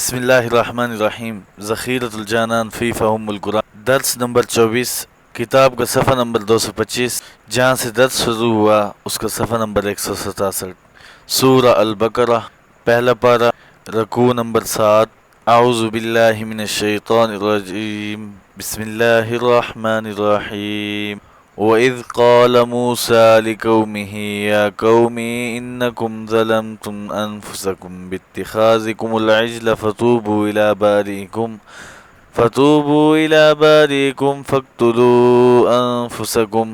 بسم اللہ الرحمن الرحیم۔ ذخیرۃ الجانان فی فہم القرآن، درس نمبر 24، کتاب کا صفحہ نمبر 225، جہاں سے درس شروع ہوا اس کا صفحہ نمبر 167۔ سورہ البقرہ، پہلا پارہ، رکوع نمبر 7۔ اعوذ باللہ من الشیطان الرجیم، بسم اللہ الرحمن الرحیم۔ وَإِذْ قَالَ مُوسَىٰ لِقَوْمِهِ يَا قَوْمِ إِنَّكُمْ ظَلَمْتُمْ أَنفُسَكُمْ بِاتِّخَاذِكُمُ الْعِجْلَ فَتُوبُوا إِلَىٰ بَارِئِكُمْ فَاقْتُلُوا أَنفُسَكُمْ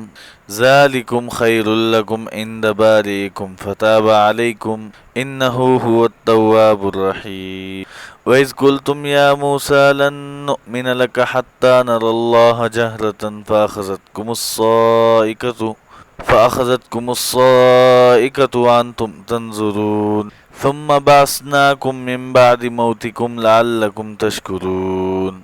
ذَٰلِكُمْ خَيْرٌ لَكُمْ عِندَ بَارِئِكُمْ فَتَابَ عَلَيْكُمْ إِنَّهُ هُوَ التَّوَّابُ الرَّحِيمُ۔ وَإِذْ قُلْتُمْ يَا مُوسَىٰ لَن نُّؤْمِنَ لَكَ حَتَّىٰ نَرَى اللَّهَ جَهْرَةً فَأَخَذَتْكُمُ الصَّاعِقَةُ وَأَنْتُمْ تَنظُرُونَ ثُمَّ بَعَثْنَاكُم مِّن بَعْدِ مَوْتِكُمْ لَعَلَّكُمْ تَشْكُرُونَ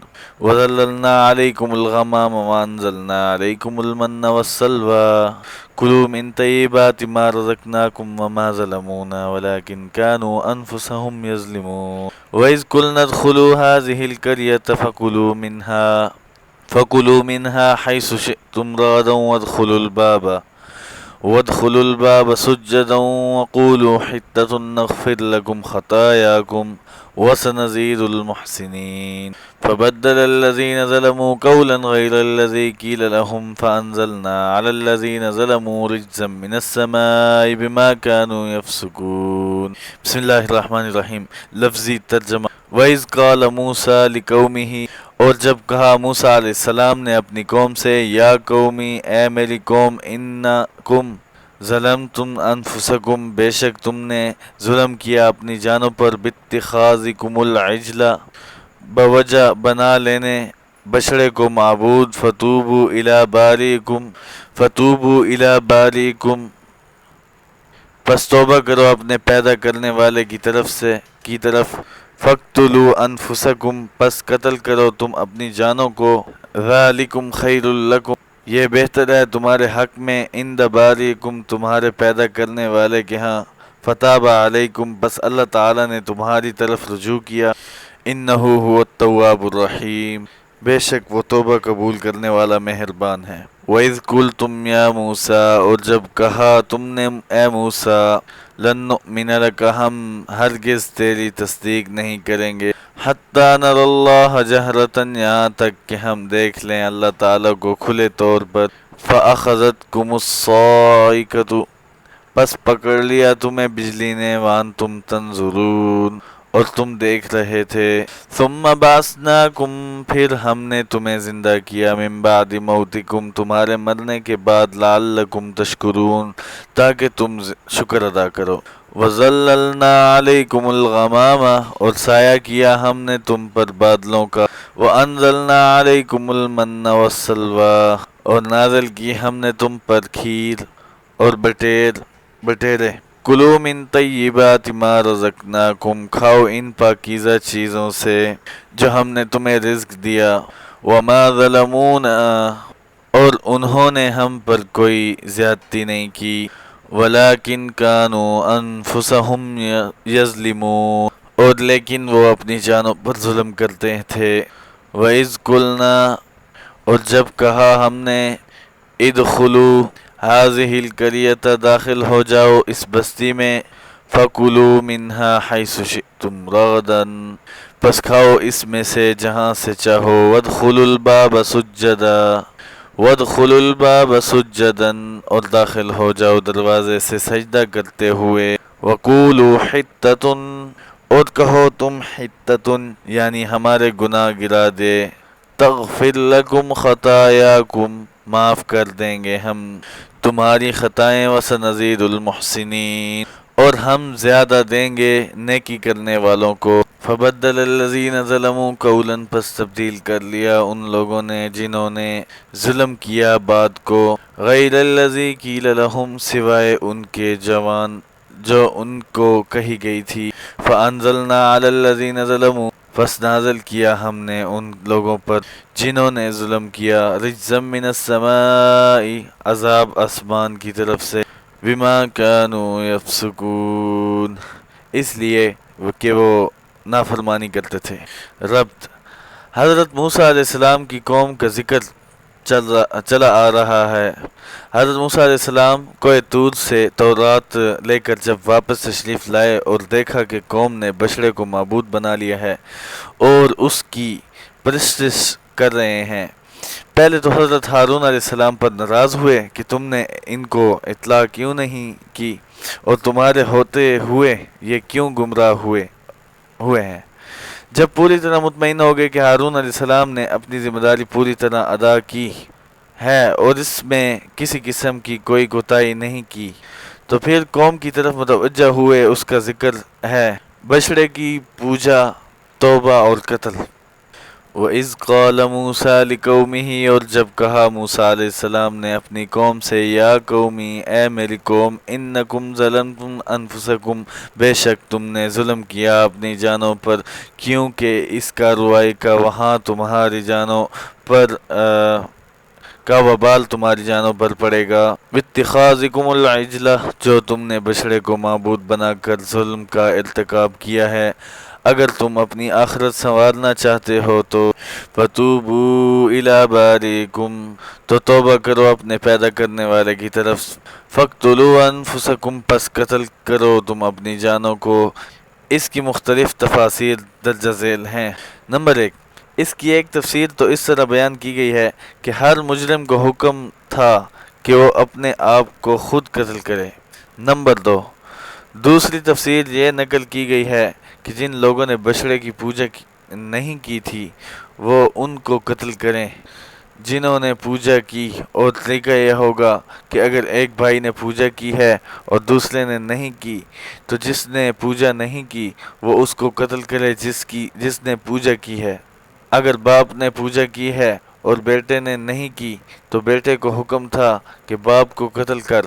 وَظَلَّلْنَا عَلَيْكُمُ الْغَمَامَ وَأَنزَلْنَا عَلَيْكُمُ الْمَنَّ وَالسَّلْوَىٰ كُلُوا مِن طَيِّبَاتِ مَا رَزَقْنَاكُمْ وَمَا ظَلَمُونَا وَلَٰكِن كَانُوا أَنفُسَهُمْ يَظْلِمُونَ وَإِذْ قُلْنَا ادْخُلُوا هَٰذِهِ الْقَرْيَةَ فَكُلُوا مِنْهَا حَيْثُ شِئْتُمْ رَغَدًا وَادْخُلُوا الْبَابَ سُجَّدًا وَقُولُوا حِطَّةٌ نَغْفِرْ لَكُمْ خَطَايَاكُمْ وَسَنَزِيدُ الْمُحْسِنِينَ فَبَدَّلَ الَّذِينَ ظَلَمُوا قَوْلًا غَيْرَ الَّذِي قِيلَ لَهُمْ فَأَنزَلْنَا عَلَى الَّذِينَ ظَلَمُوا رِجْزًا مِّنَ السَّمَاءِ بِمَا كَانُوا يَفْسُقُونَ۔ بسم اللہ الرحمن الرحیم۔ لفظی ترجمہ۔ وَإِذْ قَالَ مُوسَىٰ لِقَوْمِهِ، اور جب کہا موسیٰ علیہ السلام نے اپنی قوم سے، یا قومی، اے میری قوم، انکم ظلمتم انفسکم، بے شک تم نے ظلم کیا اپنی جانوں پر، باتخاذکم العجل، بوجہ بنا لینے بچڑے کو معبود، فتوبوا الی بارئکم، پس توبہ کرو اپنے پیدا کرنے والے کی طرف، فَاقْتُلُوا أَنفُسَكُمْ، پس قتل کرو تم اپنی جانوں کو، ذَٰلِكُمْ خَيْرٌ لَكُمْ، یہ بہتر ہے تمہارے حق میں، عِندَ بَارِئِكُمْ، تمہارے پیدا کرنے والے کے ہاں، فَتَابَ عَلَيْكُمْ، بس اللہ تعالیٰ نے تمہاری طرف رجوع کیا، إِنَّهُ هُوَ التَّوَّابُ الرَّحِيمُ، بے شک وہ توبہ قبول کرنے والا مہربان ہے۔ وَإِذْ قُلْتُمْ يَا مُوسَىٰ، اور جب کہا تم نے اے موسیٰ، لن نؤمن لک، ہم ہرگز تیری تصدیق نہیں کریں گے، حتیٰ نری اللہ جہرۃ، یہاں تک کہ ہم دیکھ لیں اللہ تعالیٰ کو کھلے طور پر، فأخذتکم الصاعقۃ، پس پکڑ لیا تمہیں بجلی نے، وانتم تنظرون، اور تم دیکھ رہے تھے، ثم بعثناکم، پھر ہم نے تمہیں زندہ کیا، من بعد موتکم، تمہارے مرنے کے بعد، لعلکم تشکرون، تاکہ تم شکر ادا کرو، وَظَلَّلْنَا عَلَيْكُمُ الْغَمَامَ، اور سایہ کیا ہم نے تم پر بادلوں کا، وَأَنزَلْنَا عَلَيْكُمُ الْمَنَّ وَالسَّلْوَىٰ، اور نازل کی ہم نے تم پر کھیر اور بٹیرے، کُلُوا مِن طَیِّبَاتِ مَا رَزَقْنَاکُمْ، کھاؤ ان پاکیزہ چیزوں سے جو ہم نے تمہیں رزق دیا، وَمَا ظَلَمُونَا، اور انہوں نے ہم پر کوئی زیادتی نہیں کی، وَلَٰكِن كَانُوا أَنفُسَهُمْ يَظْلِمُونَ، اور لیکن وہ اپنی جانوں پر ظلم کرتے تھے، وَإِذْ قُلْنَا، اور جب کہا ہم نے، ادخلوا هذه القرية، داخل ہو جاؤ اس بستی میں، فَكُلُوا مِنْهَا حَيْثُ شِئْتُمْ رَغَدًا، پس کھاؤ اس میں سے جہاں سے چاہو، وَادْخُلُوا الْبَابَ سُجَّدًا، اور داخل ہو جاؤ دروازے سے سجدہ کرتے ہوئے، وَقُولُوا حِطَّةٌ، اور کہو تم حِطَّةٌ، یعنی ہمارے گناہ گرا دے، تغفر لکم خطایاکم، معاف کر دیں گے ہم تمہاری خطائیں، وسنزید المحسنین، اور ہم زیادہ دیں گے نیکی کرنے والوں کو، فبدل الذین ظلموا قولا، پس تبدیل کر لیا ان لوگوں نے جنہوں نے ظلم کیا بات کو، غیر الذی قیل لہم، سوائے ان کے جو ان کو کہی گئی تھی، فانزلنا علی الذین ظلموا، پس نازل کیا ہم نے ان لوگوں پر جنہوں نے ظلم کیا، رجزا من السماء، عذاب آسمان کی طرف سے، بما كانوا يفسقون، اس لیے کہ وہ نافرمانی کرتے تھے۔ ربط: حضرت موسیٰ علیہ السلام کی قوم کا ذکر چلا آ رہا ہے۔ حضرت موسیٰ علیہ السلام کوہ طور سے تورات لے کر جب واپس تشریف لائے اور دیکھا کہ قوم نے بچڑے کو معبود بنا لیا ہے اور اس کی پرستش کر رہے ہیں، پہلے تو حضرت ہارون علیہ السلام پر ناراض ہوئے کہ تم نے ان کو اطلاع کیوں نہیں کی اور تمہارے ہوتے ہوئے یہ کیوں گمراہ ہوئے ہیں۔ جب پوری طرح مطمئن ہو گئے کہ ہارون علیہ السلام نے اپنی ذمہ داری پوری طرح ادا کی ہے اور اس میں کسی قسم کی کوئی کوتاہی نہیں کی، تو پھر قوم کی طرف متوجہ ہوئے۔ اس کا ذکر ہے بچڑے کی پوجا، توبہ اور قتل۔ وَإِذْ قَالَ مُوسَىٰ لِقَوْمِهِ، اور جب کہا موسیٰ علیہ السلام نے اپنی قوم سے، یا قومی، اے میری قوم، اِنَّكُمْ ظَلَمْتُمْ أَنفُسَكُمْ، بے شک تم نے ظلم کیا اپنی جانوں پر، کیونکہ اس کارروائی کا وہاں تمہاری جانوں پر کا وبال تمہاری جانوں پر پڑے گا۔ بِاتِّخَاذِكُمُ الْعِجْلَ، جو تم نے بچڑے کو معبود بنا کر ظلم کا ارتکاب کیا ہے۔ اگر تم اپنی آخرت سنوارنا چاہتے ہو تو فَتُوبُوا إِلَىٰ بَارِئِكُمْ، تو توبہ کرو اپنے پیدا کرنے والے کی طرف۔ فَاقْتُلُوا أَنفُسَكُمْ، پس قتل کرو تم اپنی جانوں کو۔ اس کی مختلف تفاسیر درج ذیل ہیں۔ نمبر 1، اس کی ایک تفسیر تو اس طرح بیان کی گئی ہے کہ ہر مجرم کو حکم تھا کہ وہ اپنے آپ کو خود قتل کرے۔ نمبر 2، دوسری تفسیر یہ نقل کی گئی ہے کہ جن لوگوں نے بچڑے کی پوجا نہیں کی تھی وہ ان کو قتل کریں جنہوں نے پوجا کی، اور طریقہ یہ ہوگا کہ اگر ایک بھائی نے پوجا کی ہے اور دوسرے نے نہیں کی تو جس نے پوجا نہیں کی وہ اس کو قتل کرے جس نے پوجا کی ہے۔ اگر باپ نے پوجا کی ہے اور بیٹے نے نہیں کی تو بیٹے کو حکم تھا کہ باپ کو قتل کر،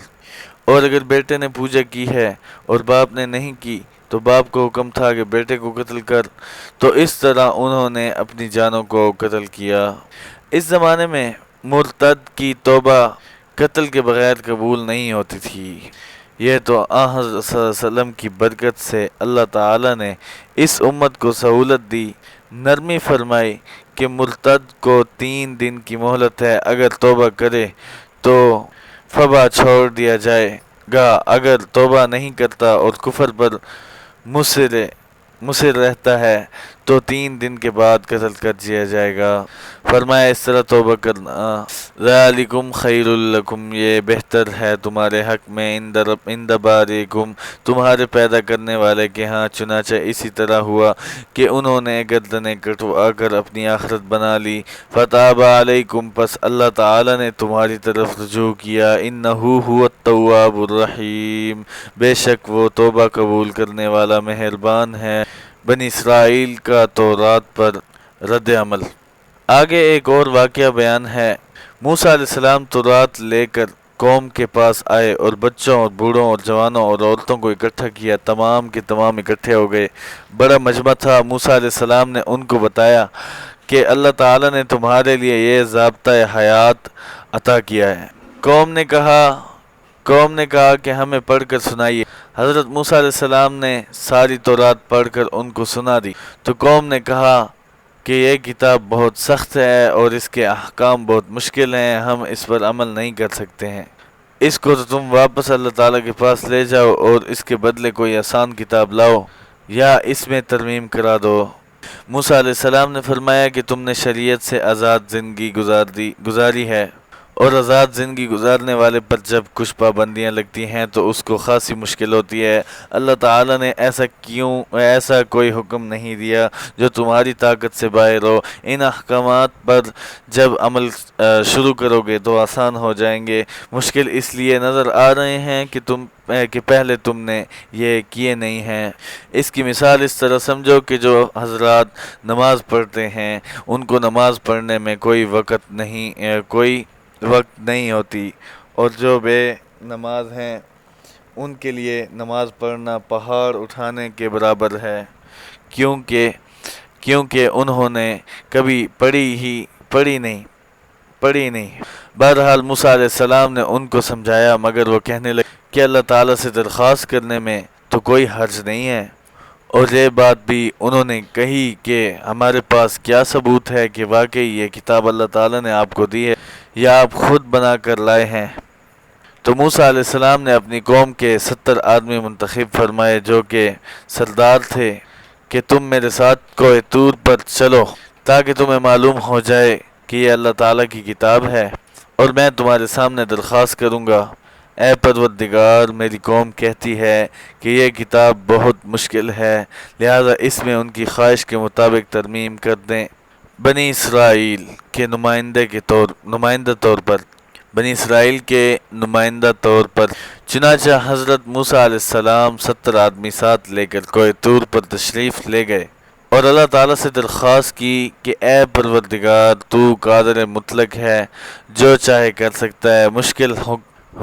اور اگر بیٹے نے پوجا کی ہے اور باپ نے نہیں کی تو باپ کو حکم تھا کہ بیٹے کو قتل کر۔ تو اس طرح انہوں نے اپنی جانوں کو قتل کیا۔ اس زمانے میں مرتد کی توبہ قتل کے بغیر قبول نہیں ہوتی تھی۔ یہ تو حضرت صلی اللہ علیہ وسلم کی برکت سے اللہ تعالی نے اس امت کو سہولت دی، نرمی فرمائی کہ مرتد کو 3 دن کی مہلت ہے، اگر توبہ کرے تو فبا چھوڑ دیا جائے گا، اگر توبہ نہیں کرتا اور کفر پر مصر رہتا ہے تو 3 دن کے بعد قتل کر دیا جائے گا۔ فرمایا اس طرح توبہ کرنا، ذالکم خیر لکم، یہ بہتر ہے تمہارے حق میں، عند بارئکم، تمہارے پیدا کرنے والے کے ہاں۔ چنانچہ اسی طرح ہوا کہ انہوں نے گردنیں کٹوا کر اپنی آخرت بنا لی۔ فتاب علیکم، پس اللہ تعالی نے تمہاری طرف رجوع کیا۔ انہ هو التواب الرحیم، بے شک وہ توبہ قبول کرنے والا مہربان ہے۔ بنی اسرائیل کا تورات پر رد عمل۔ آگے ایک اور واقعہ بیان ہے۔ موسیٰ علیہ السلام تورات لے کر قوم کے پاس آئے اور بچوں اور بوڑھوں اور جوانوں اور عورتوں کو اکٹھا کیا، تمام کے تمام اکٹھے ہو گئے، بڑا مجمع تھا۔ موسیٰ علیہ السلام نے ان کو بتایا کہ اللہ تعالی نے تمہارے لیے یہ ضابطہ حیات عطا کیا ہے۔ قوم نے کہا کہ ہمیں پڑھ کر سنائیے۔ حضرت موسیٰ علیہ السلام نے ساری تورات پڑھ کر ان کو سنا دی تو قوم نے کہا کہ یہ کتاب بہت سخت ہے اور اس کے احکام بہت مشکل ہیں، ہم اس پر عمل نہیں کر سکتے ہیں۔ اس کو تو تم واپس اللہ تعالیٰ کے پاس لے جاؤ اور اس کے بدلے کوئی آسان کتاب لاؤ یا اس میں ترمیم کرا دو۔ موسیٰ علیہ السلام نے فرمایا کہ تم نے شریعت سے آزاد زندگی گزاری ہے، اور آزاد زندگی گزارنے والے پر جب کچھ پابندیاں لگتی ہیں تو اس کو خاصی مشکل ہوتی ہے۔ اللہ تعالیٰ نے ایسا کوئی حکم نہیں دیا جو تمہاری طاقت سے باہر ہو۔ ان احکامات پر جب عمل شروع کرو گے تو آسان ہو جائیں گے، مشکل اس لیے نظر آ رہے ہیں کہ پہلے تم نے یہ کیے نہیں ہیں۔ اس کی مثال اس طرح سمجھو کہ جو حضرات نماز پڑھتے ہیں ان کو نماز پڑھنے میں کوئی وقت نہیں ہوتی، اور جو بے نماز ہیں ان کے لیے نماز پڑھنا پہاڑ اٹھانے کے برابر ہے، کیونکہ انہوں نے کبھی پڑھی نہیں۔ بہرحال موسیٰ علیہ السلام نے ان کو سمجھایا، مگر وہ کہنے لگے کہ اللہ تعالیٰ سے درخواست کرنے میں تو کوئی حرج نہیں ہے۔ اور یہ بات بھی انہوں نے کہی کہ ہمارے پاس کیا ثبوت ہے کہ واقعی یہ کتاب اللہ تعالیٰ نے آپ کو دی ہے یا آپ خود بنا کر لائے ہیں؟ تو موسیٰ علیہ السلام نے اپنی قوم کے 70 آدمی منتخب فرمائے جو کہ سردار تھے کہ تم میرے ساتھ کوہ طور پر چلو تاکہ تمہیں معلوم ہو جائے کہ یہ اللہ تعالیٰ کی کتاب ہے، اور میں تمہارے سامنے درخواست کروں گا، اے پروردگار میری قوم کہتی ہے کہ یہ کتاب بہت مشکل ہے، لہذا اس میں ان کی خواہش کے مطابق ترمیم کر دیں۔ بنی اسرائیل کے نمائندہ طور پر بنی اسرائیل کے نمائندہ طور پر چنانچہ حضرت موسیٰ علیہ السلام 70 آدمی ساتھ لے کر کوہ طور پر تشریف لے گئے اور اللہ تعالیٰ سے درخواست کی کہ اے پروردگار تو قادر مطلق ہے، جو چاہے کر سکتا ہے، مشکل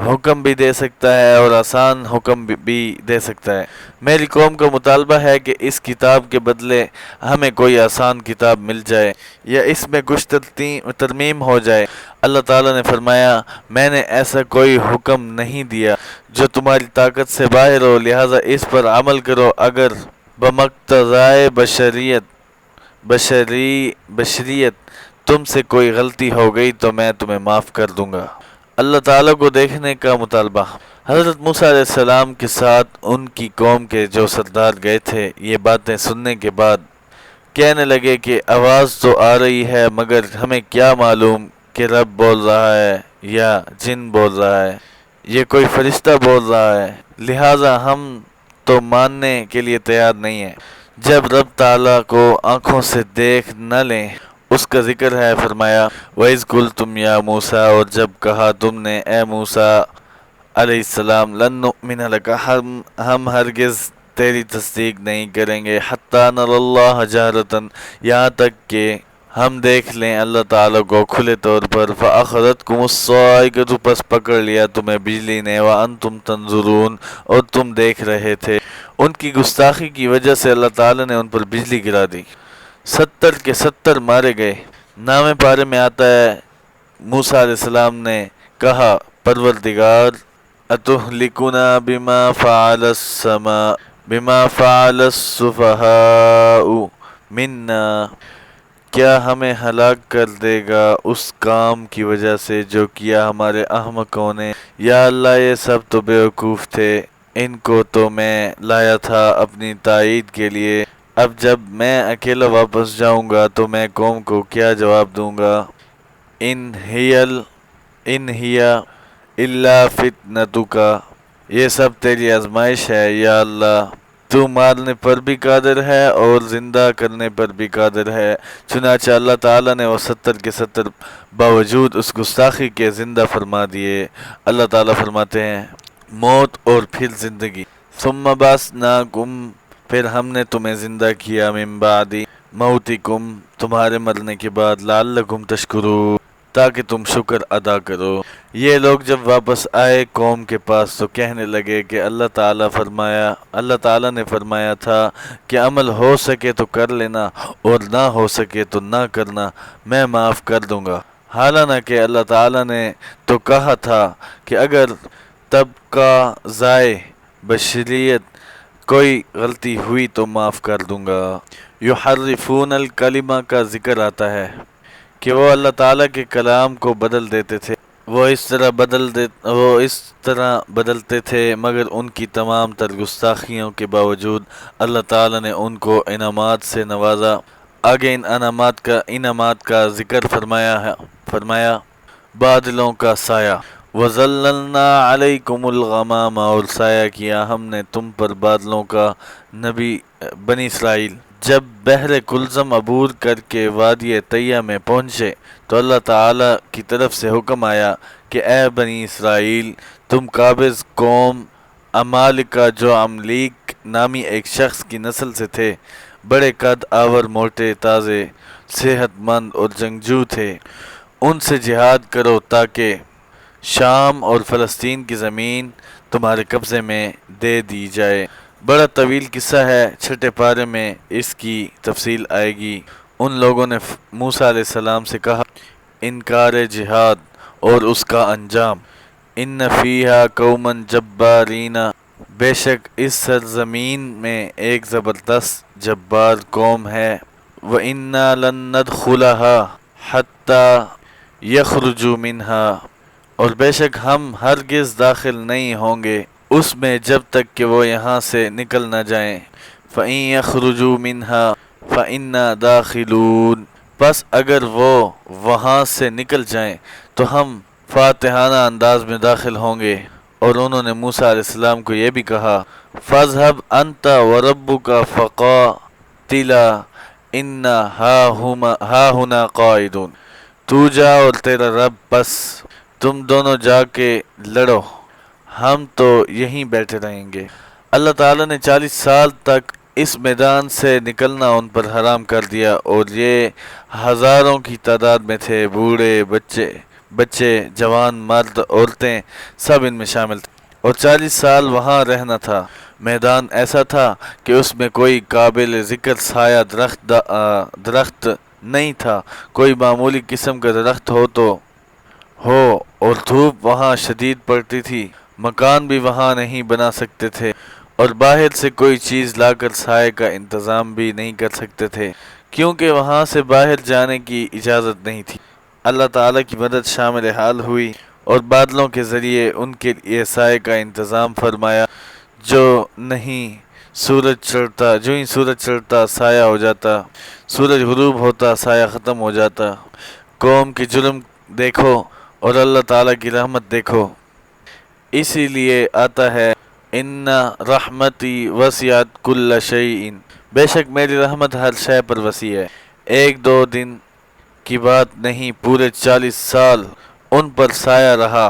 حکم بھی دے سکتا ہے اور آسان حکم بھی دے سکتا ہے۔ میری قوم کا مطالبہ ہے کہ اس کتاب کے بدلے ہمیں کوئی آسان کتاب مل جائے یا اس میں کچھ ترمیم ہو جائے۔ اللہ تعالیٰ نے فرمایا میں نے ایسا کوئی حکم نہیں دیا جو تمہاری طاقت سے باہر ہو، لہٰذا اس پر عمل کرو، اگر بمقتضائے بشریت تم سے کوئی غلطی ہو گئی تو میں تمہیں معاف کر دوں گا۔ اللہ تعالیٰ کو دیکھنے کا مطالبہ۔ حضرت موسیٰ علیہ السلام کے ساتھ ان کی قوم کے جو سردار گئے تھے یہ باتیں سننے کے بعد کہنے لگے کہ آواز تو آ رہی ہے مگر ہمیں کیا معلوم کہ رب بول رہا ہے یا جن بول رہا ہے، یہ کوئی فرشتہ بول رہا ہے، لہٰذا ہم تو ماننے کے لیے تیار نہیں ہیں جب رب تعالیٰ کو آنکھوں سے دیکھ نہ لیں۔ اس کا ذکر ہے، فرمایا وَإِذْ قُلْتُمْ يَا مُوسَىٰ، اور جب کہا تم نے اے موسیٰ علیہ السلام، لن نؤمن لک، ہم ہرگز تیری تصدیق نہیں کریں گے، حتیٰ نری اللہ جہرۃ، یہاں تک کہ ہم دیکھ لیں اللہ تعالیٰ کو کھلے طور پر۔ فَأَخَذَتْكُمُ الصَّاعِقَةُ، پس پکڑ لیا تمہیں بجلی نے، وَأَنْتُمْ تَنظُرُونَ، اور تم دیکھ رہے تھے۔ ان کی گستاخی کی وجہ سے اللہ تعالیٰ نے ان پر بجلی گرا دی، 70 کے 70 مارے گئے۔ نام پارے میں آتا ہے موسیٰ علیہ السلام نے کہا پروردگار اتہلکنا بما فعل السفہاء منا، کیا ہمیں ہلاک کر دے گا اس کام کی وجہ سے جو کیا ہمارے احمقوں نے؟ یا اللہ یہ سب تو بیوقوف تھے، ان کو تو میں لایا تھا اپنی تائید کے لیے، اب جب میں اکیلا واپس جاؤں گا تو میں قوم کو کیا جواب دوں گا؟ ان ہی الا فتنتک، یہ سب تیری آزمائش ہے یا اللہ، تو مارنے پر بھی قادر ہے اور زندہ کرنے پر بھی قادر ہے۔ چنانچہ اللہ تعالیٰ نے وہ 70 کے 70 باوجود اس گستاخی کے زندہ فرما دیے۔ اللہ تعالیٰ فرماتے ہیں موت اور پھر زندگی، ثم بعثناکم، پھر ہم نے تمہیں زندہ کیا، من بعد موتکم، تمہارے مرنے کے بعد، لعلکم تشکرون، تاکہ تم شکر ادا کرو۔ یہ لوگ جب واپس آئے قوم کے پاس تو کہنے لگے کہ اللہ تعالیٰ نے فرمایا تھا کہ عمل ہو سکے تو کر لینا اور نہ ہو سکے تو نہ کرنا، میں معاف کر دوں گا۔ حالانکہ اللہ تعالیٰ نے تو کہا تھا کہ اگر تقاضائے بشریت کوئی غلطی ہوئی تو معاف کر دوں گا۔ یحرفون الکلمہ کا ذکر آتا ہے کہ وہ اللہ تعالیٰ کے کلام کو بدل دیتے تھے، وہ اس طرح بدلتے تھے، مگر ان کی تمام تر گستاخیوں کے باوجود اللہ تعالیٰ نے ان کو انعامات سے نوازا۔ آگے ان انعامات کا ذکر فرمایا بادلوں کا سایہ، وَظَلَّلْنَا عَلَيْكُمُ الْغَمَامَ، اور سایہ کیا ہم نے تم پر بادلوں کا۔ بنی اسرائیل جب بحر کلزم عبور کر کے وادی طیہ میں پہنچے تو اللہ تعالیٰ کی طرف سے حکم آیا کہ اے بنی اسرائیل، تم قابض قوم عمالقہ جو عملیق نامی ایک شخص کی نسل سے تھے، بڑے قد آور، موٹے، تازے، صحت مند اور جنگجو تھے، ان سے جہاد کرو تاکہ شام اور فلسطین کی زمین تمہارے قبضے میں دے دی جائے۔ بڑا طویل قصہ ہے، چھٹے پارے میں اس کی تفصیل آئے گی۔ ان لوگوں نے موسیٰ علیہ السلام سے کہا انکار جہاد اور اس کا انجام، ان فیہا قوما جبارین، بے شک اس سرزمین میں ایک زبردست جبار قوم ہے، وَإِنَّا لَن نَّدْخُلَهَا حَتَّى يَخْرُجُوا مِنْهَا، اور بے شک ہم ہرگز داخل نہیں ہوں گے اس میں جب تک کہ وہ یہاں سے نکل نہ جائیں۔ فَإِن يَخْرُجُوا مِنْهَا فَإِنَّا دَاخِلُونَ، پس اگر وہ وہاں سے نکل جائیں تو ہم فاتحانہ انداز میں داخل ہوں گے۔ اور انہوں نے موسیٰ علیہ السلام کو یہ بھی کہا فَاذْهَبْ أَنْتَ وَرَبُّكَ فَقَاتِلَا إِنَّا هَاهُنَا قَاعِدُونَ، تو جا اور تیرا رب، بس تم دونوں جا کے لڑو، ہم تو یہیں بیٹھے رہیں گے۔ اللہ تعالیٰ نے 40 سال تک اس میدان سے نکلنا ان پر حرام کر دیا، اور یہ ہزاروں کی تعداد میں تھے، بوڑھے بچے جوان مرد عورتیں سب ان میں شامل تھے، اور 40 سال وہاں رہنا تھا۔ میدان ایسا تھا کہ اس میں کوئی قابل ذکر سایہ درخت نہیں تھا، کوئی معمولی قسم کا درخت ہو اور دھوپ وہاں شدید پڑتی تھی، مکان بھی وہاں نہیں بنا سکتے تھے، اور باہر سے کوئی چیز لا کر سائے کا انتظام بھی نہیں کر سکتے تھے، کیونکہ وہاں سے باہر جانے کی اجازت نہیں تھی۔ اللہ تعالیٰ کی مدد شامل حال ہوئی اور بادلوں کے ذریعے ان کے لیے سائے کا انتظام فرمایا، جو ہی سورج چڑھتا سایہ ہو جاتا، سورج غروب ہوتا سایہ ختم ہو جاتا۔ قوم کی جرم دیکھو اور اللہ تعالیٰ کی رحمت دیکھو۔ اسی لیے آتا ہے ان رحمتی وسعت کل شیء، بے شک میری رحمت ہر شے پر وسیع ہے۔ ایک دو دن کی بات نہیں، پورے 40 سال ان پر سایہ رہا۔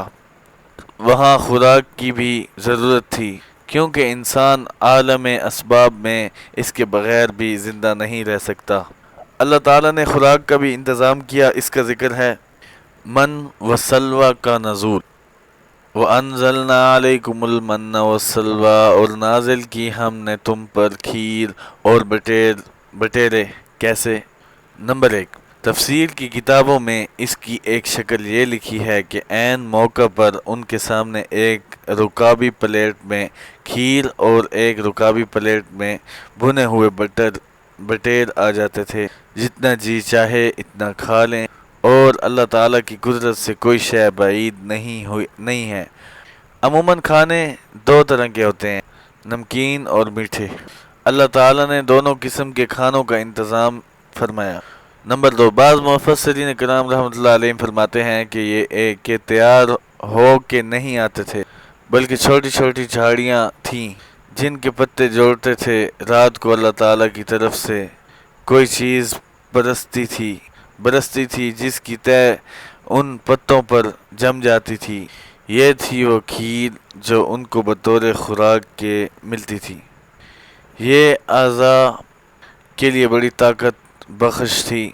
وہاں خوراک کی بھی ضرورت تھی، کیونکہ انسان عالم اسباب میں اس کے بغیر بھی زندہ نہیں رہ سکتا۔ اللہ تعالیٰ نے خوراک کا بھی انتظام کیا، اس کا ذکر ہے من وسلوی کا نزول، وَأَنزَلْنَا عَلَيْكُمُ الْمَنَّ وَالسَّلْوَىٰ، اور نازل کی ہم نے تم پر کھیر اور بٹیرے۔ کیسے؟ نمبر 1، تفسیر کی کتابوں میں اس کی ایک شکل یہ لکھی ہے کہ عین موقع پر ان کے سامنے ایک رکابی پلیٹ میں کھیر اور ایک رکابی پلیٹ میں بھنے ہوئے بٹیر آ جاتے تھے، جتنا جی چاہے اتنا کھا لیں، اور اللہ تعالیٰ کی قدرت سے کوئی شے بعید نہیں ہے۔ عموماً کھانے دو طرح کے ہوتے ہیں، نمکین اور میٹھے۔ اللہ تعالیٰ نے دونوں قسم کے کھانوں کا انتظام فرمایا۔ نمبر 2، بعض مفسرین کرام رحمۃ اللہ علیہ فرماتے ہیں کہ یہ تیار ہو کے نہیں آتے تھے، بلکہ چھوٹی چھوٹی جھاڑیاں تھیں جن کے پتے جوڑتے تھے۔ رات کو اللہ تعالیٰ کی طرف سے کوئی چیز برستی تھی جس کی تہ ان پتوں پر جم جاتی تھی، یہ تھی وہ کھیر جو ان کو بطور خوراک کے ملتی تھی۔ یہ اعضاء کے لیے بڑی طاقت بخش تھی۔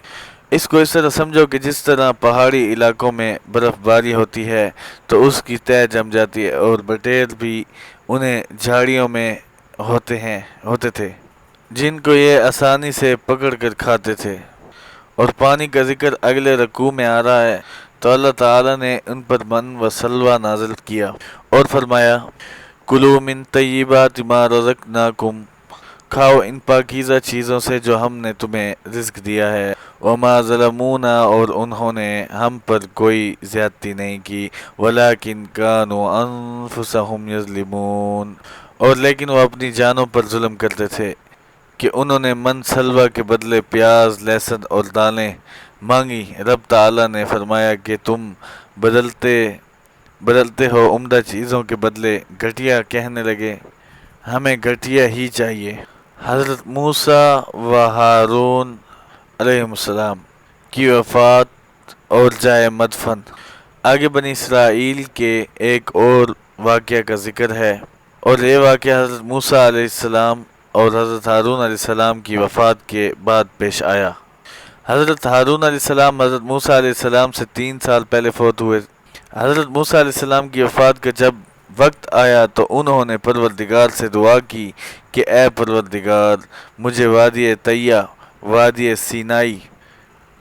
اس کو اس طرح سمجھو کہ جس طرح پہاڑی علاقوں میں برف باری ہوتی ہے تو اس کی تہ جم جاتی ہے، اور بٹیر بھی انہیں جھاڑیوں میں ہوتے تھے جن کو یہ آسانی سے پکڑ کر کھاتے تھے۔ اور پانی کا ذکر اگلے رکوع میں آ رہا ہے، تو اللہ تعالیٰ نے ان پر من و سلویٰ نازل کیا اور فرمایا کلوا من طیبات ما رزقناکم، کھاؤ ان پاکیزہ چیزوں سے جو ہم نے تمہیں رزق دیا ہے، وما ظلمونا، اور انہوں نے ہم پر کوئی زیادتی نہیں کی، ولکن کانوا انفسہم یظلمون، اور لیکن وہ اپنی جانوں پر ظلم کرتے تھے کہ انہوں نے من سلوہ کے بدلے پیاز، لہسن اور دالیں مانگی۔ رب تعالیٰ نے فرمایا کہ تم بدلتے ہو عمدہ چیزوں کے بدلے گھٹیا، کہنے لگے ہمیں گھٹیا ہی چاہیے۔ حضرت موسیٰ و ہارون علیہ السلام کی وفات اور جائے مدفن۔ آگے بنی اسرائیل کے ایک اور واقعہ کا ذکر ہے، اور یہ واقعہ حضرت موسیٰ علیہ السلام اور حضرت ہارون علیہ السلام کی وفات کے بعد پیش آیا۔ حضرت ہارون علیہ السلام حضرت موسیٰ علیہ السلام سے 3 سال پہلے فوت ہوئے۔ حضرت موسیٰ علیہ السلام کی وفات کا جب وقت آیا تو انہوں نے پروردگار سے دعا کی کہ اے پروردگار، مجھے وادی طیہ، وادی سینائی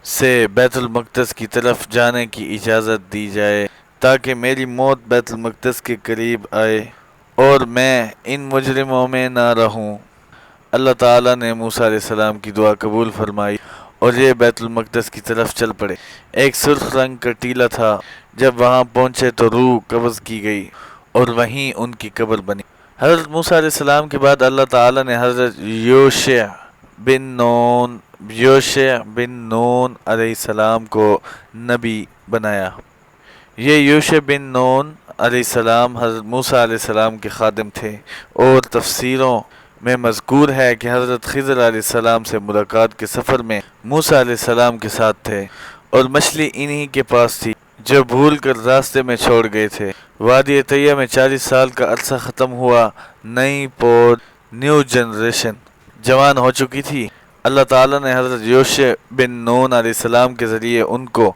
سے بیت المقدس کی طرف جانے کی اجازت دی جائے تاکہ میری موت بیت المقدس کے قریب آئے۔ اور میں ان مجرموں میں نہ رہوں۔ اللہ تعالیٰ نے موسیٰ علیہ السلام کی دعا قبول فرمائی اور یہ بیت المقدس کی طرف چل پڑے۔ ایک سرخ رنگ کا ٹیلہ تھا، جب وہاں پہنچے تو روح قبض کی گئی اور وہیں ان کی قبر بنی۔ حضرت موسیٰ علیہ السلام کے بعد اللہ تعالیٰ نے حضرت یوشع بن نون علیہ السلام کو نبی بنایا۔ یہ یوشع بن نون علیہ السلام حضرت موسیٰ علیہ السلام کے خادم تھے، اور تفسیروں میں مذکور ہے کہ حضرت خضر علیہ السلام سے ملاقات کے سفر میں موسیٰ علیہ السلام کے ساتھ تھے، اور مچھلی انہی کے پاس تھی جو بھول کر راستے میں چھوڑ گئے تھے۔ وادی طیہ میں 40 سال کا عرصہ ختم ہوا، نئی پود نیو جنریشن جوان ہو چکی تھی۔ اللہ تعالیٰ نے حضرت یوشع بن نون علیہ السلام کے ذریعے ان کو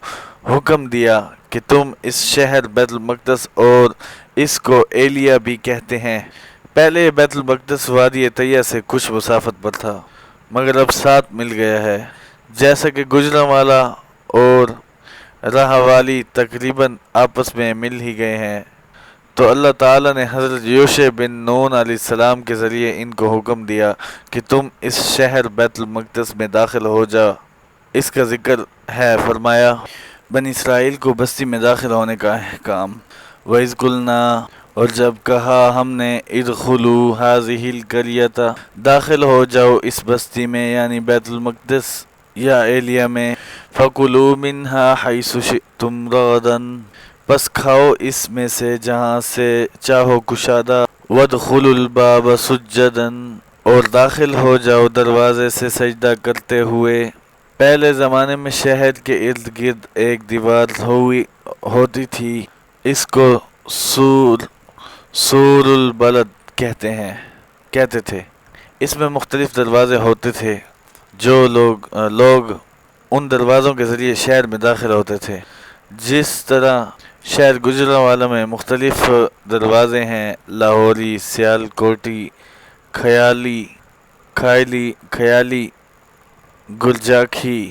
حکم دیا کہ تم اس شہر بیت المقدس، اور اس کو ایلیا بھی کہتے ہیں، پہلے بیت المقدس وادی طیہ سے کچھ مسافت پر تھا، مگر اب ساتھ مل گیا ہے، جیسا کہ گجرانوالہ اور راہ والی تقریباً آپس میں مل ہی گئے ہیں۔ تو اللہ تعالیٰ نے حضرت یوشع بن نون علیہ السلام کے ذریعے ان کو حکم دیا کہ تم اس شہر بیت المقدس میں داخل ہو جا۔ اس کا ذکر ہے، فرمایا بنی اسرائیل کو بستی میں داخل ہونے کا احکام۔ وَإِذْ قُلْنَا، اور جب کہا ہم نے، ادخلوا هذه القرية، داخل ہو جاؤ اس بستی میں، یعنی بیت المقدس یا ایلیا میں، فَكُلُوا مِنْهَا حَيْثُ شِئْتُمْ رَغَدًا، پس کھاؤ اس میں سے جہاں سے چاہو کشادہ، وَادْخُلُوا الْبَابَ سُجَّدًا، اور داخل ہو جاؤ دروازے سے سجدہ کرتے ہوئے۔ پہلے زمانے میں شہر کے ارد گرد ایک دیوار ہوتی تھی، اس کو سور البلد کہتے تھے۔ اس میں مختلف دروازے ہوتے تھے، جو لوگ ان دروازوں کے ذریعے شہر میں داخل ہوتے تھے۔ جس طرح شہر گجرانوالہ میں مختلف دروازے ہیں، لاہوری، سیالکوٹی، خیالی، گلجاکھی،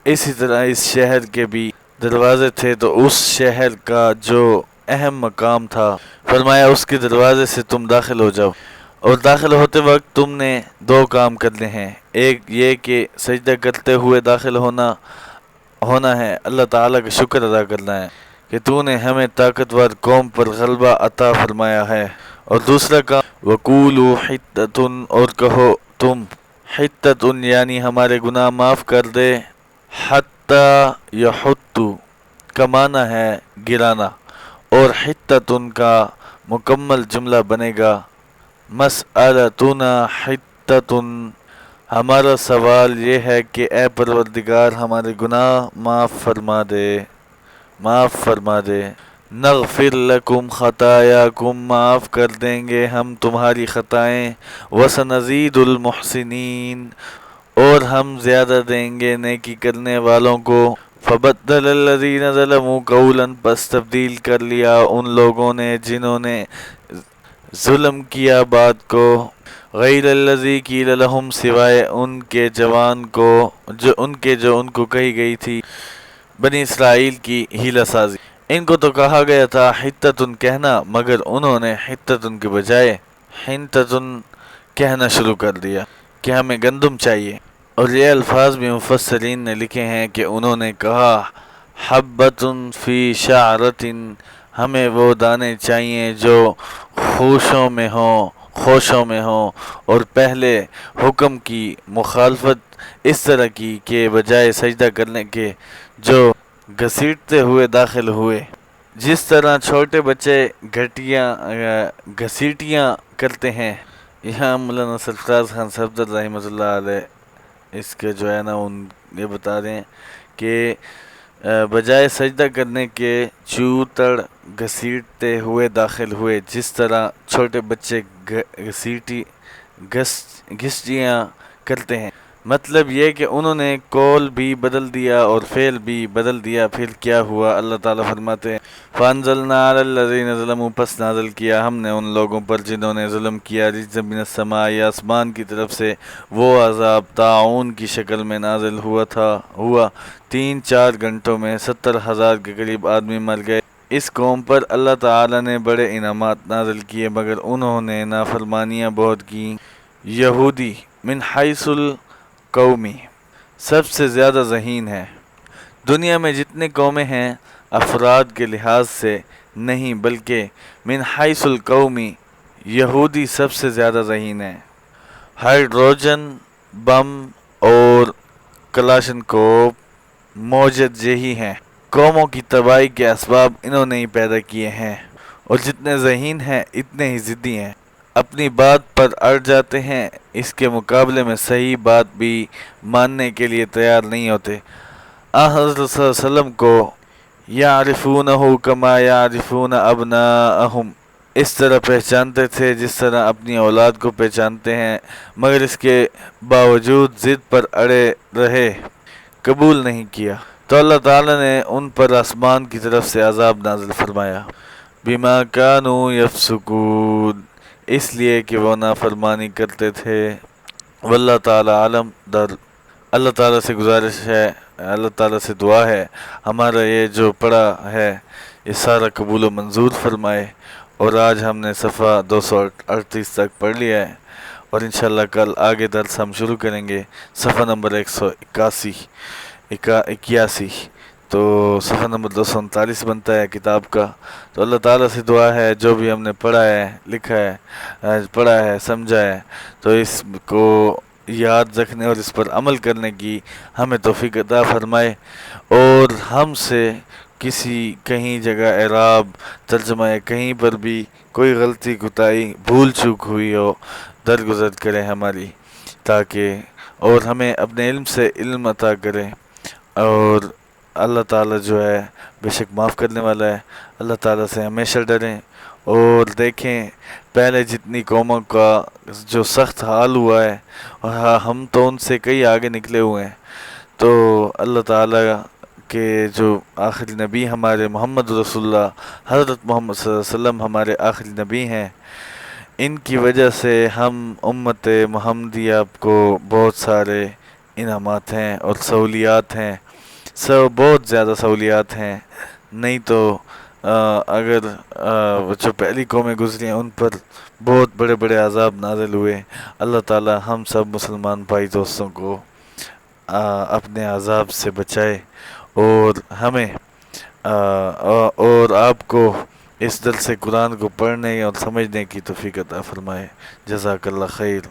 اسی طرح اس شہر کے بھی دروازے تھے۔ تو اس شہر کا جو اہم مقام تھا، فرمایا اس کے دروازے سے تم داخل ہو جاؤ، اور داخل ہوتے وقت تم نے 2 کام کرنے ہیں۔ ایک یہ کہ سجدہ کرتے ہوئے داخل ہونا ہے، اللہ تعالیٰ کا شکر ادا کرنا ہے کہ تو نے ہمیں طاقتور قوم پر غلبہ عطا فرمایا ہے، اور دوسرا کام وَقُولُوا حِطَّةٌ، اور کہو تم حِطَّةٌ، یعنی ہمارے گناہ معاف کر دے۔ حَتَّى يَحُطُّ کا معنی ہے گرانا، اور حِطَّةٌ کا مکمل جملہ بنے گا مَسْأَلَتُنَا حِطَّةٌ، ہمارا سوال یہ ہے کہ اے پروردگار ہمارے گناہ معاف فرما دے۔ نغفر لکم خطایاکم، معاف کر دیں گے ہم تمہاری خطائیں، وسنزید المحسنین، اور ہم زیادہ دیں گے نیکی کرنے والوں کو۔ فبدل الذین ظلموا قولا، پس تبدیل کر لیا ان لوگوں نے جنہوں نے ظلم کیا بات کو، غیر الذی قیل لہم، سوائے ان کے جو ان کو کہی گئی تھی، بنی اسرائیل کی حیلہ سازی۔ ان کو تو کہا گیا تھا حِطَّةٌ کہنا، مگر انہوں نے حِطَّةٌ کے بجائے حِنطَةٌ کہنا شروع کر دیا کہ ہمیں گندم چاہیے۔ اور یہ الفاظ بھی مفسرین نے لکھے ہیں کہ انہوں نے کہا حَبَّةٌ فی شَعْرَةٍ، ہمیں وہ دانے چاہیے جو خوشوں میں ہوں، اور پہلے حکم کی مخالفت اس طرح کی کہ بجائے سجدہ کرنے کے جو گھسیٹتے ہوئے داخل ہوئے، جس طرح چھوٹے بچے گھسیٹیاں کرتے ہیں۔ یہاں مولانا سرفراز خان صفدر رحمۃ اللہ علیہ اس کے جو ہے نا یہ بتا رہے ہیں کہ بجائے سجدہ کرنے کے چوتڑ گھسیٹتے ہوئے داخل ہوئے، جس طرح چھوٹے بچے گھسیٹیاں کرتے ہیں۔ مطلب یہ کہ انہوں نے قول بھی بدل دیا اور فعل بھی بدل دیا۔ پھر کیا ہوا؟ اللہ تعالیٰ فرماتے ہیں فَأَنزَلْنَا عَلَى الَّذِينَ ظَلَمُوا، پس نازل کیا ہم نے ان لوگوں پر جنہوں نے ظلم کیا، رِجْزًا مِنَ السَّمَاءِ، آسمان کی طرف سے وہ عذاب طاعون کی شکل میں نازل ہوا 3-4 گھنٹوں میں 70,000 کے قریب آدمی مر گئے۔ اس قوم پر اللہ تعالی نے بڑے انعامات نازل کیے مگر انہوں نے نافرمانیاں بہت کیں۔ یہودی من حیث القومی سب سے زیادہ ذہین ہے۔ دنیا میں جتنی قومیں ہیں افراد کے لحاظ سے نہیں بلکہ من حیث القومی یہودی سب سے زیادہ ذہین ہے۔ ہائیڈروجن بم اور کلاشنکوف موجد یہی ہیں۔ قوموں کی تباہی کے اسباب انہوں نے ہی پیدا کیے ہیں، اور جتنے ذہین ہیں اتنے ہی ضدی ہیں، اپنی بات پر اڑ جاتے ہیں، اس کے مقابلے میں صحیح بات بھی ماننے کے لیے تیار نہیں ہوتے۔ حضرت صلی اللہ علیہ وسلم کو یعرفونہ کما یعرفون ابناءہم اس طرح پہچانتے تھے جس طرح اپنی اولاد کو پہچانتے ہیں، مگر اس کے باوجود ضد پر اڑے رہے، قبول نہیں کیا، تو اللہ تعالیٰ نے ان پر آسمان کی طرف سے عذاب نازل فرمایا، بما کانوا یفسقون، اس لیے کہ وہ نافرمانی کرتے تھے۔ واللہ تعالیٰ عالم در اللہ تعالیٰ سے گزارش ہے، اللہ تعالیٰ سے دعا ہے ہمارا یہ جو پڑھا ہے یہ سارا قبول و منظور فرمائے، اور آج ہم نے صفحہ 238 تک پڑھ لیا ہے، اور انشاءاللہ کل آگے درس ہم شروع کریں گے صفحہ نمبر 181 تو صفحہ نمبر 239 بنتا ہے کتاب کا۔ تو اللہ تعالیٰ سے دعا ہے جو بھی ہم نے پڑھا ہے، لکھا ہے، پڑھا ہے، سمجھا ہے، تو اس کو یاد رکھنے اور اس پر عمل کرنے کی ہمیں توفیق عطا فرمائے، اور ہم سے کسی کہیں جگہ اعراب ترجمہ کہیں پر بھی کوئی غلطی کوتاہی بھول چوک ہوئی ہو درگزر کرے ہماری، تاکہ اور ہمیں اپنے علم سے علم عطا کرے، اور اللہ تعالیٰ جو ہے بے شک معاف کرنے والا ہے۔ اللہ تعالیٰ سے ہمیشہ ڈریں، اور دیکھیں پہلے جتنی قوموں کا جو سخت حال ہوا ہے، اور ہم تو ان سے کئی آگے نکلے ہوئے ہیں، تو اللہ تعالیٰ کے جو آخری نبی ہمارے محمد رسول اللہ حضرت محمد صلی اللہ علیہ وسلم ہمارے آخری نبی ہیں، ان کی وجہ سے ہم امت محمدیہ کو بہت سارے انعامات ہیں اور سہولیات ہیں، بہت زیادہ سہولیات ہیں، نہیں تو اگر جو پہلی قومیں گزری ہیں ان پر بہت بڑے بڑے عذاب نازل ہوئے۔ اللہ تعالی ہم سب مسلمان بھائی دوستوں کو اپنے عذاب سے بچائے، اور ہمیں اور آپ کو اس درس قرآن کو پڑھنے اور سمجھنے کی توفیق عطا فرمائے۔ جزاک اللہ خیر۔